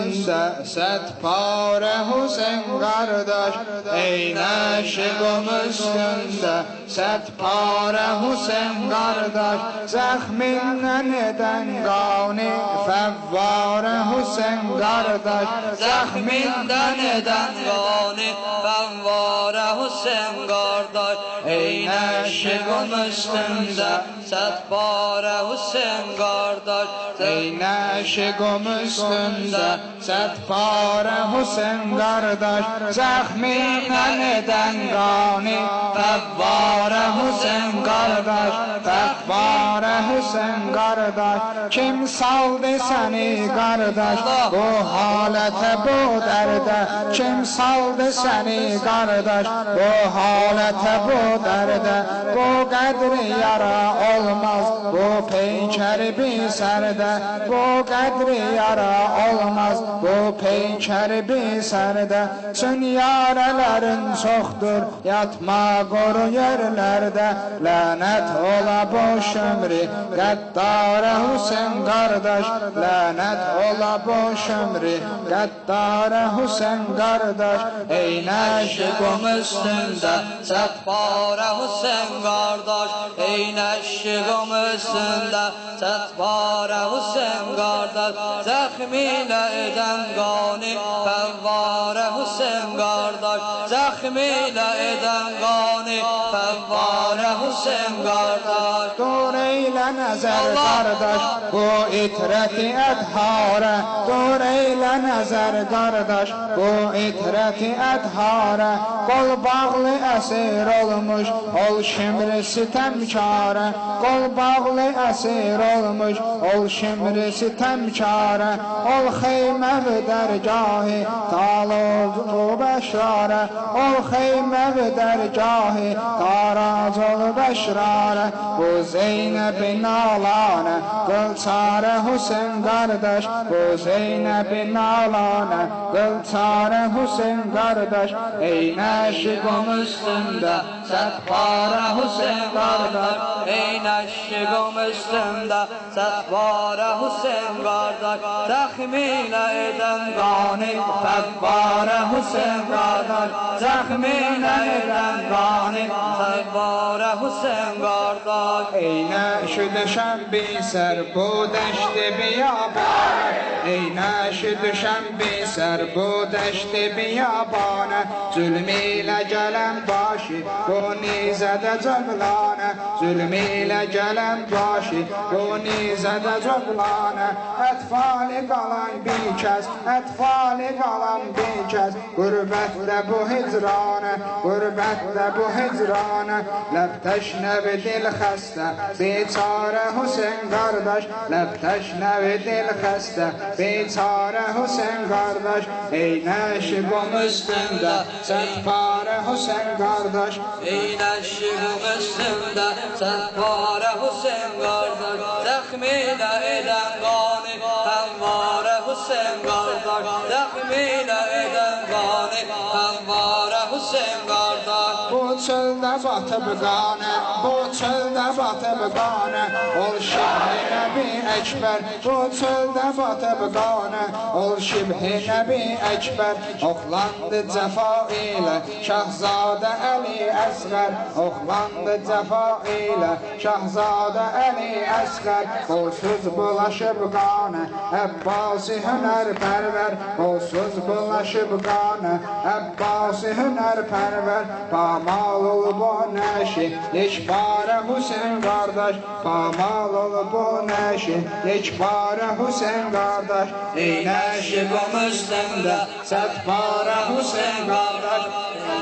üstünde set pare Hüseyin kardeş. Ey neşigum üstünde set pare Hüseyin kardeş. Zahminden eden gani fevvare Hüseyin kardeş. Zahminden eden gani fevvare Hüseyin kardeş. Ey neşigum üstünde set pare Hüseyin kardeş. Ey neşigum üstünde set pare Hüseyin kardeş. Zahminden eden gani fevvare Hüseyin kardeş. Fevvare Hüseyin kardeş. Kim saldı seni kardeş bu halete bu derde? Kim saldı seni kardeş bu halete bu derde? Bu kadri yara olmaz bu peykeri bir serde. Bu kadri yara olmaz bu peykeri bir serde. Sünyarelerin çoktur yatma koru yerlerde. Lanet ola bu şömri gaddara Hüseyin kardeş. Lanet ola bu şömri gaddara Hüseyin kardeş. Ey neşigum üstünde set pare Hüseyin kardeş. Ey neşigum üstünde set pare Hüseyin kardeş. Zahmiyle eden gani fevvare Hüseyin kardeş. Zahmiyle eden gani fevvare Hüseyin kardeş. Dur eyle nazar kardeş bu itreti edhare. Dur eyle nazar kardeş bu itreti edhare. Kol bağlı esir olmuş ol şimdi sitemkare. Kol bağlı esir olmuş ol şimdi sitemkare. Ol xeymə ve dergahı talib beşrare. Ol xeymə ve dergahı tarazol beşrare. Bu Zeynep nalane kıl çare Hüseyin kardeş. Bu Zeynep nalane kıl çare Hüseyin kardeş. Ey neşigum üstünde set pare Hüseyin kardeş. Ey neşigum üstünde set pare Hüseyin kardeş. Zahmiyle eden gani fevvare Hüseyin kardeş. Zahmiyle eden gani fevvare Hüseyin kardeş. Ey neşidüşem bir ser bu deşti biyabane. Ey neşidüşem bir ser bu deşti biyabane. Zulmiyle gelen başı bu nizede cöblane. Zulmiyle gelen başı bu nizede cöblane. Etfali kalan bir kez, etfali kalan bir kez. Gurbette bu hicrane, gurbette bu hicrane. Lepteşne ve dil xəstə, beçare Hüseyin kardeş. Lepteşne ve dil xəstə, beçare Hüseyin kardeş. Ey neşigum üstünde set pare Hüseyin kardeş. Ey neşigum üstünde set pare Hüseyin kardeş. Zahmiyle eden gani fevvare Hüseyin kardeş. Zahmiyle eden gani fevvare Hüseyin kardeş. Bu çölde batıp gane, bu çölde batıp gane. Ol şibhi Nebi Ekber, bu çölde batıp gane. Ol şibhi Nebi Ekber. Oxlandı cefa ile Şahzade Ali Əsqər. Oxlandı cefa ile Şahzade Ali Əsqər. Bolsuz bulaşıp gane Abbasi hüner perver. Bolsuz bulaşıp gane Abbasi hüner perver. Pamal ol bu neşi Yekbare Hüseyin kardeş. Pamal ol bu neşi Yekbare Hüseyin kardeş. Ey neşigum üstünde set pare Hüseyin kardeş.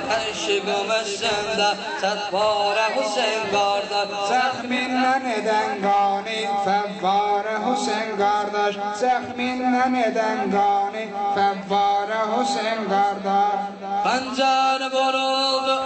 Neşigum üstünde set pare Hüseyin kardeş. Zahminden eden gani fevvare Hüseyin kardeş. Zahminden eden gani fevvare Hüseyin kardeş. Pancar vuruldu